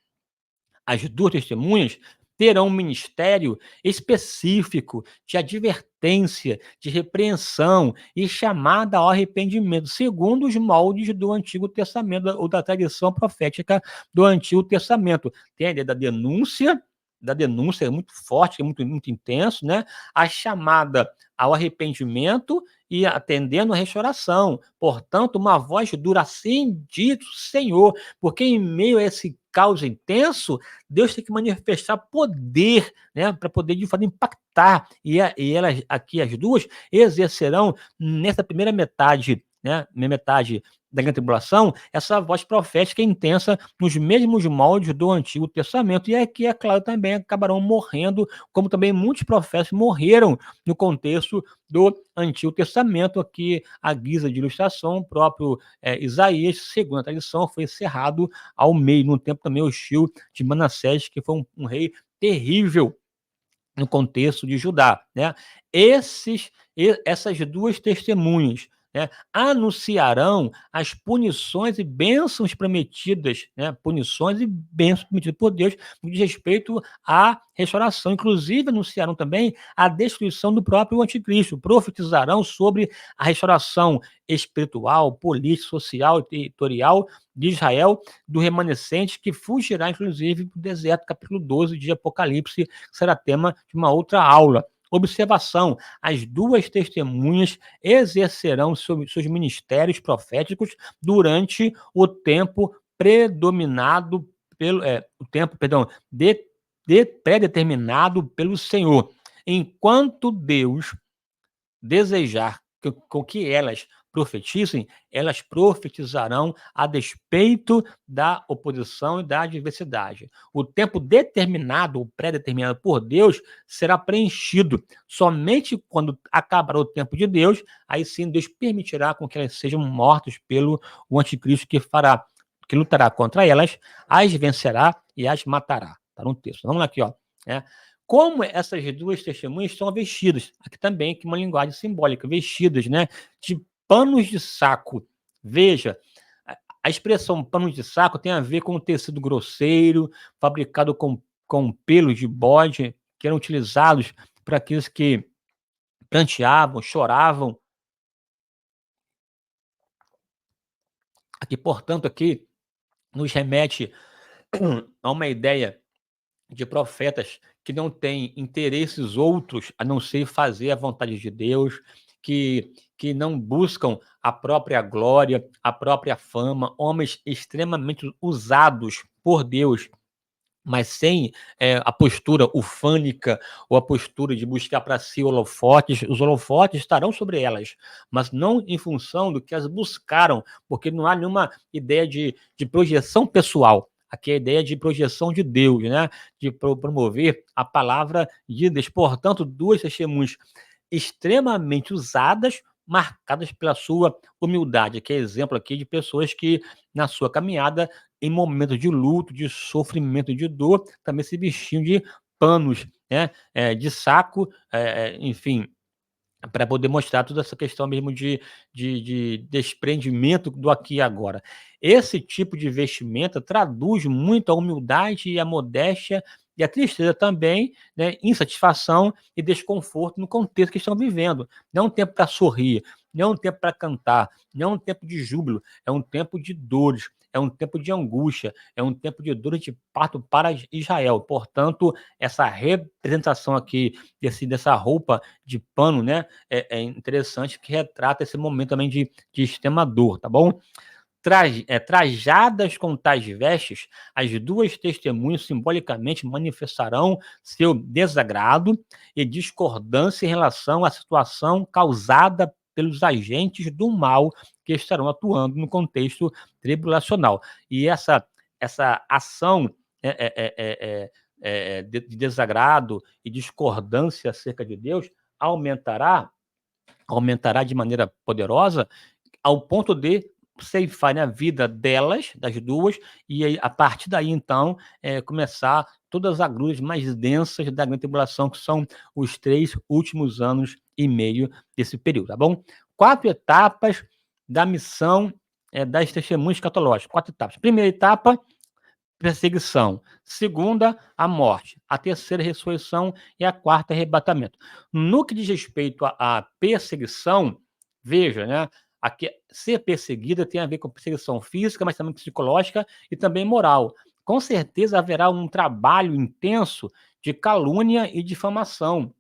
Speaker 1: As duas testemunhas terão um ministério específico de advertência, de repreensão e chamada ao arrependimento, segundo os moldes do Antigo Testamento, ou da tradição profética do Antigo Testamento. Tem a ideia da denúncia é muito forte, é muito, muito intenso, né? A chamada ao arrependimento e atendendo a restauração. Portanto, uma voz dura, assim diz o Senhor, porque em meio a esse caos intenso, Deus tem que manifestar poder, né, para poder de fato impactar. E elas aqui, as duas, exercerão nessa primeira metade, né, metade da grande tribulação, essa voz profética intensa nos mesmos moldes do Antigo Testamento. E aqui, é claro, também acabarão morrendo, como também muitos profetas morreram no contexto do Antigo Testamento. Aqui, à guisa de ilustração, o próprio Isaías, segundo a tradição, foi cerrado ao meio, num tempo também hostil de Manassés, que foi um rei terrível no contexto de Judá, né? Essas duas testemunhas, né, anunciarão as punições e bênçãos prometidas, né, punições e bênçãos prometidas por Deus no que diz respeito à restauração. Inclusive, anunciarão também a destruição do próprio anticristo, profetizarão sobre a restauração espiritual, política, social e territorial de Israel, do remanescente, que fugirá, inclusive, para o deserto, capítulo 12 de Apocalipse, que será tema de uma outra aula. Observação: as duas testemunhas exercerão seus ministérios proféticos durante o tempo predominado pelo o tempo, perdão, pré-determinado pelo Senhor. Enquanto Deus desejar com que elas profetizem, elas profetizarão a despeito da oposição e da adversidade. O tempo determinado, ou pré-determinado por Deus, será preenchido. Somente quando acabar o tempo de Deus, aí sim Deus permitirá com que elas sejam mortas pelo o anticristo que lutará contra elas, as vencerá e as matará. Está no texto. Vamos lá aqui, ó. Como essas duas testemunhas estão vestidas, aqui também que uma linguagem simbólica, vestidas, né, de panos de saco. Veja, a expressão panos de saco tem a ver com o tecido grosseiro, fabricado com pelos de bode, que eram utilizados para aqueles que pranteavam, choravam. Aqui, portanto, aqui nos remete a uma ideia de profetas que não têm interesses outros a não ser fazer a vontade de Deus, que não buscam a própria glória, a própria fama, homens extremamente usados por Deus, mas sem a postura ufânica ou a postura de buscar para si holofotes. Os holofotes estarão sobre elas, mas não em função do que elas buscaram, porque não há nenhuma ideia de projeção pessoal. Aqui é a ideia de projeção de Deus, né? De promover a palavra de Deus. Portanto, duas testemunhas extremamente usadas, marcadas pela sua humildade, que é exemplo aqui de pessoas que, na sua caminhada, em momentos de luto, de sofrimento, de dor, também se vestiam de panos, né? De saco, enfim, para poder mostrar toda essa questão mesmo de desprendimento do aqui e agora. Esse tipo de vestimenta traduz muito a humildade e a modéstia e a tristeza também, né, insatisfação e desconforto no contexto que estão vivendo. Não é um tempo para sorrir, não é um tempo para cantar, não é um tempo de júbilo, é um tempo de dores, é um tempo de angústia, é um tempo de dores de parto para Israel. Portanto, essa representação aqui dessa roupa de pano, né, é interessante, que retrata esse momento também de extrema dor, tá bom? Trajadas com tais vestes, as duas testemunhas simbolicamente manifestarão seu desagrado e discordância em relação à situação causada pelos agentes do mal que estarão atuando no contexto tribulacional. E essa ação de desagrado e discordância acerca de Deus aumentará de maneira poderosa, ao ponto de ceifar a vida delas, das duas, e aí, a partir daí, então, começar todas as agruras mais densas da grande tribulação, que são os 3 últimos anos e meio desse período, tá bom? 4 etapas da missão das testemunhas escatológicas. 4 etapas. Primeira etapa, perseguição. Segunda, a morte. A terceira, ressurreição. E a quarta, arrebatamento. No que diz respeito à perseguição, veja, né? Aqui, ser perseguida tem a ver com perseguição física, mas também psicológica e também moral. Com certeza haverá um trabalho intenso de calúnia e difamação,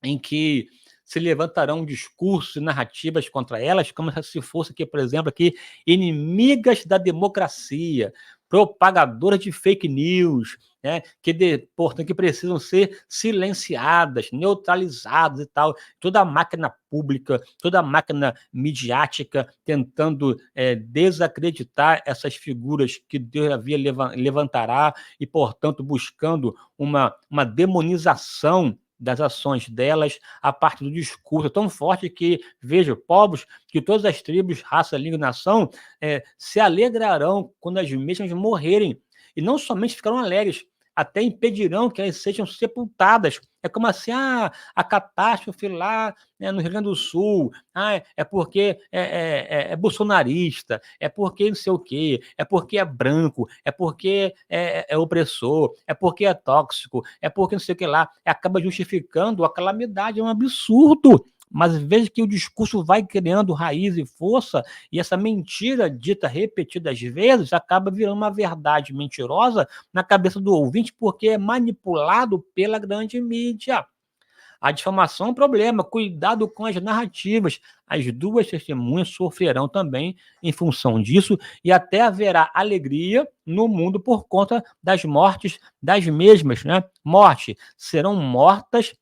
Speaker 1: em que se levantarão discursos e narrativas contra elas, como se fosse aqui, por exemplo, aqui, inimigas da democracia, propagadoras de fake news, né, portanto, que precisam ser silenciadas, neutralizadas e tal. Toda a máquina pública, toda a máquina midiática tentando desacreditar essas figuras que Deus havia levantará e, portanto, buscando uma demonização das ações delas a partir do discurso tão forte que, veja, povos de todas as tribos, raça, língua e nação se alegrarão quando as mesmas morrerem. E não somente ficarão alegres, até impedirão que elas sejam sepultadas. É como assim, a catástrofe lá, né, no Rio Grande do Sul, é porque é bolsonarista, é porque não sei o quê, é porque é branco, é porque é opressor, é porque é tóxico, é porque não sei o que lá, acaba justificando a calamidade, é um absurdo. Mas veja que o discurso vai criando raiz e força, e essa mentira dita repetidas vezes acaba virando uma verdade mentirosa na cabeça do ouvinte, porque é manipulado pela grande mídia. A difamação é um problema, cuidado com as narrativas. As duas testemunhas sofrerão também em função disso, e até haverá alegria no mundo por conta das mortes das mesmas, né? Morte, serão mortas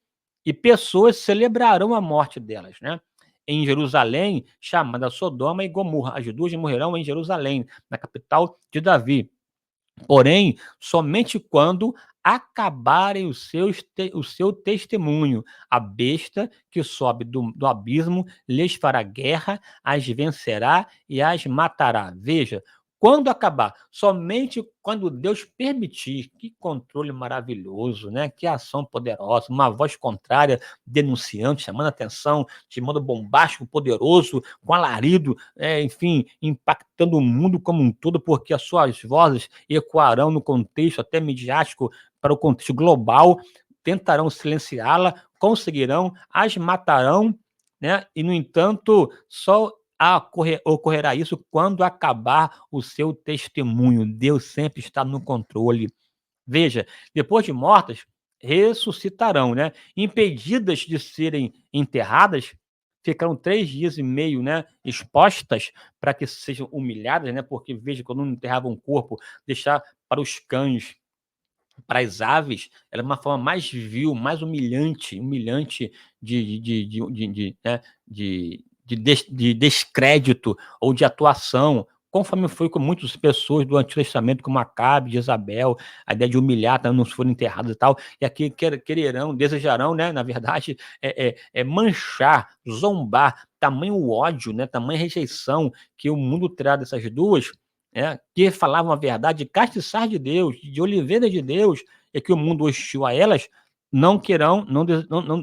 Speaker 1: e pessoas celebrarão a morte delas, né? Em Jerusalém, chamada Sodoma e Gomorra. As duas morrerão em Jerusalém, na capital de Davi. Porém, somente quando acabarem o seu testemunho. A besta que sobe do abismo lhes fará guerra, as vencerá e as matará. Veja, quando acabar, somente quando Deus permitir. Que controle maravilhoso, né? Que ação poderosa, uma voz contrária denunciando, chamando atenção, de modo bombástico, poderoso, com alarido, enfim, impactando o mundo como um todo, porque as suas vozes ecoarão no contexto até midiático, para o contexto global, tentarão silenciá-la, conseguirão, as matarão, né? E, no entanto, só ocorrerá isso quando acabar o seu testemunho. Deus sempre está no controle. Veja, depois de mortas, ressuscitarão, né? Impedidas de serem enterradas, ficarão 3 dias e meio, né, expostas para que sejam humilhadas, né? Porque, veja, quando não enterrava um corpo, deixar para os cães, para as aves, era uma forma mais vil, mais humilhante né, de descrédito ou de atuação, conforme foi com muitas pessoas do Antigo Testamento, como Acabe, Jezabel, a ideia de humilhar, não foram enterrados e tal, e aqui quererão, desejarão, né, na verdade, manchar, zombar, tamanho ódio, né, tamanha rejeição que o mundo terá dessas duas, que falavam a verdade, de castiçar de Deus, de oliveira de Deus, e que o mundo hostil a elas não querão,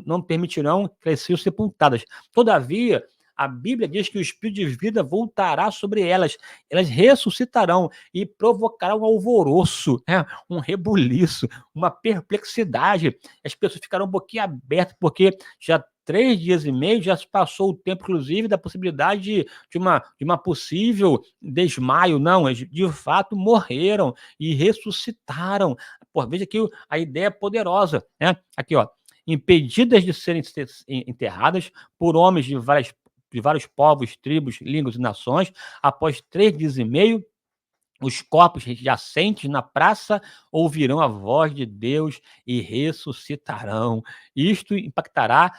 Speaker 1: não permitirão que elas sejam sepultadas. Todavia, a Bíblia diz que o Espírito de vida voltará sobre elas, elas ressuscitarão e provocarão um alvoroço, um rebuliço, uma perplexidade. As pessoas ficarão boquiabertas, porque já 3 dias e meio já se passou o tempo, inclusive, da possibilidade de uma possível desmaio. Não, eles de fato morreram e ressuscitaram. Pô, veja aqui a ideia é poderosa, né? Aqui, ó, impedidas de serem enterradas por homens de vários povos, tribos, línguas e nações, após 3 dias e meio, os corpos jacentes na praça ouvirão a voz de Deus e ressuscitarão. Isto impactará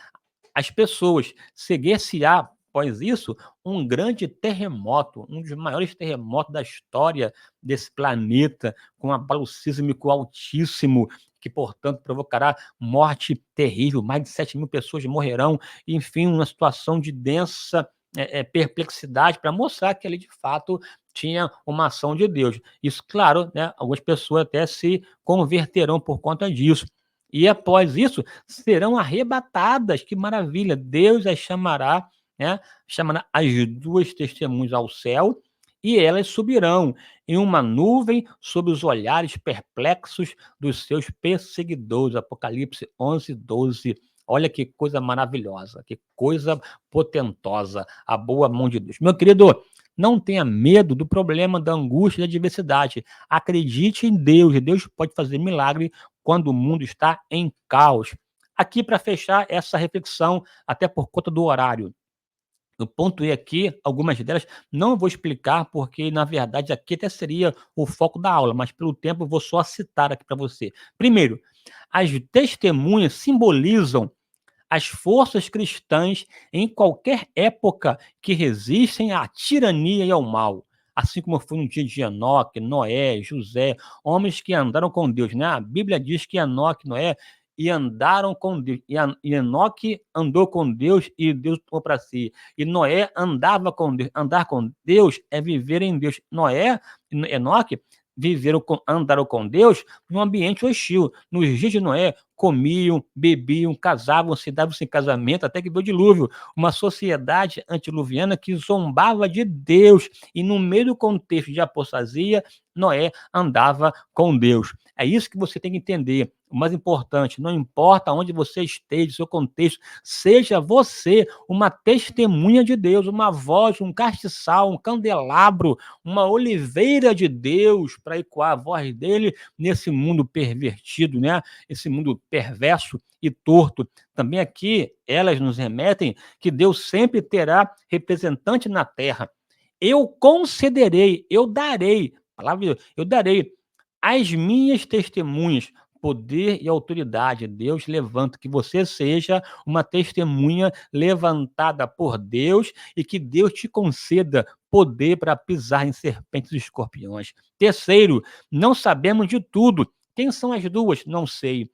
Speaker 1: as pessoas. Seguir-se-á, após isso, um grande terremoto, um dos maiores terremotos da história desse planeta, com um abalo sísmico altíssimo, que, portanto, provocará morte terrível. Mais de 7.000 pessoas morrerão. Enfim, uma situação de densa perplexidade, para mostrar que ali, de fato, tinha uma ação de Deus. Isso, claro, né, algumas pessoas até se converterão por conta disso. E após isso, serão arrebatadas. Que maravilha! Deus as chamará, né? Chamará as duas testemunhas ao céu, e elas subirão em uma nuvem sob os olhares perplexos dos seus perseguidores. Apocalipse 11:12. Olha que coisa maravilhosa, que coisa potentosa, a boa mão de Deus. Meu querido, não tenha medo do problema, da angústia, da adversidade. Acredite em Deus, e Deus pode fazer milagre quando o mundo está em caos. Aqui, para fechar essa reflexão, até por conta do horário, eu pontuei aqui algumas delas, não vou explicar, porque, na verdade, aqui até seria o foco da aula, mas pelo tempo eu vou só citar aqui para você. Primeiro, as testemunhas simbolizam as forças cristãs em qualquer época que resistem à tirania e ao mal. Assim como foi no dia de Enoque, Noé, José, homens que andaram com Deus, né? A Bíblia diz que Enoque e Noé e andaram com Deus. E Enoque andou com Deus e Deus tomou para si. E Noé andava com Deus. Andar com Deus é viver em Deus. Enoque andaram com Deus num ambiente hostil. Nos dias de Noé, comiam, bebiam, casavam, se davam em casamento, até que veio o dilúvio. Uma sociedade antediluviana que zombava de Deus. E no meio do contexto de apostasia, Noé andava com Deus. É isso que você tem que entender. O mais importante, não importa onde você esteja, seu contexto, seja você uma testemunha de Deus, uma voz, um castiçal, um candelabro, uma oliveira de Deus para ecoar a voz dele nesse mundo pervertido, né? Esse mundo perverso e torto. Também aqui elas nos remetem que Deus sempre terá representante na terra. Eu concederei, eu darei, palavra de Deus, eu darei às minhas testemunhas poder e autoridade. Deus levanta, que você seja uma testemunha levantada por Deus e que Deus te conceda poder para pisar em serpentes e escorpiões. Terceiro, não sabemos de tudo. Quem são as duas? Não sei.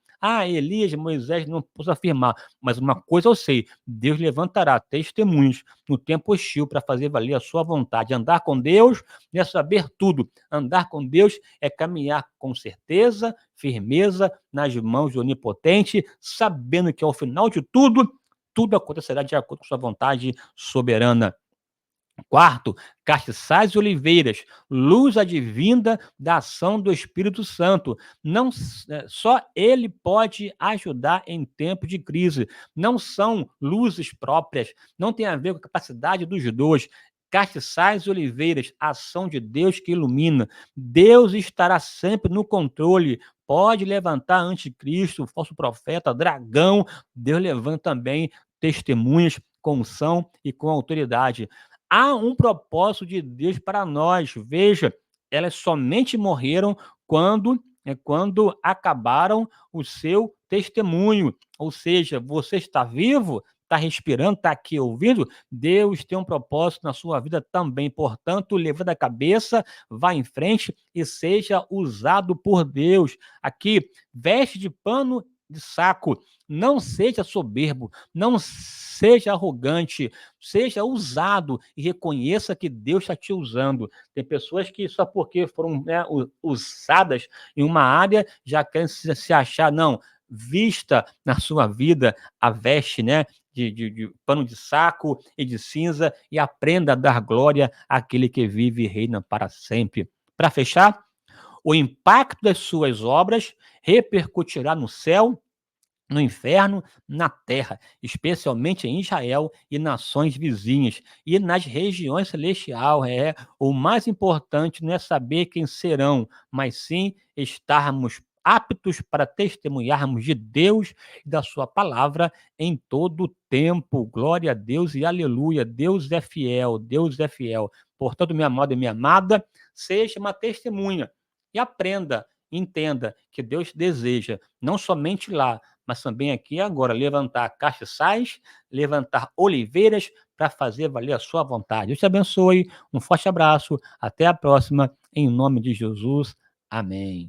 Speaker 1: Elias, Moisés, não posso afirmar, mas uma coisa eu sei: Deus levantará testemunhos no tempo hostil para fazer valer a sua vontade. Andar com Deus não é saber tudo. Andar com Deus é caminhar com certeza, firmeza nas mãos do Onipotente, sabendo que ao final de tudo, tudo acontecerá de acordo com sua vontade soberana. Quarto, castiçais e oliveiras, luz advinda da ação do Espírito Santo. Não, só ele pode ajudar em tempo de crise. Não são luzes próprias, não tem a ver com a capacidade dos dois. Castiçais e oliveiras, ação de Deus que ilumina. Deus estará sempre no controle. Pode levantar anticristo, falso profeta, dragão. Deus levanta também testemunhas com unção e com autoridade. Há um propósito de Deus para nós. Veja, elas somente morreram quando acabaram o seu testemunho. Ou seja, você está vivo, está respirando, está aqui ouvindo, Deus tem um propósito na sua vida também. Portanto, levanta a cabeça, vá em frente e seja usado por Deus. Aqui, veste de pano de saco, não seja soberbo, não seja arrogante, seja usado e reconheça que Deus está te usando. Tem pessoas que só porque foram, né, usadas em uma área já querem se achar, não. Vista na sua vida a veste, né, de pano de saco e de cinza e aprenda a dar glória àquele que vive e reina para sempre. Para fechar, o impacto das suas obras repercutirá no céu, no inferno, na terra, especialmente em Israel e nações vizinhas, e nas regiões celestiais. O mais importante não é saber quem serão, mas sim estarmos aptos para testemunharmos de Deus e da sua palavra em todo o tempo. Glória a Deus e aleluia. Deus é fiel, Deus é fiel. Portanto, minha amada e minha amada, seja uma testemunha e aprenda, entenda que Deus deseja, não somente lá, mas também aqui e agora, levantar castiçais, levantar oliveiras para fazer valer a sua vontade. Deus te abençoe, um forte abraço, até a próxima, em nome de Jesus. Amém.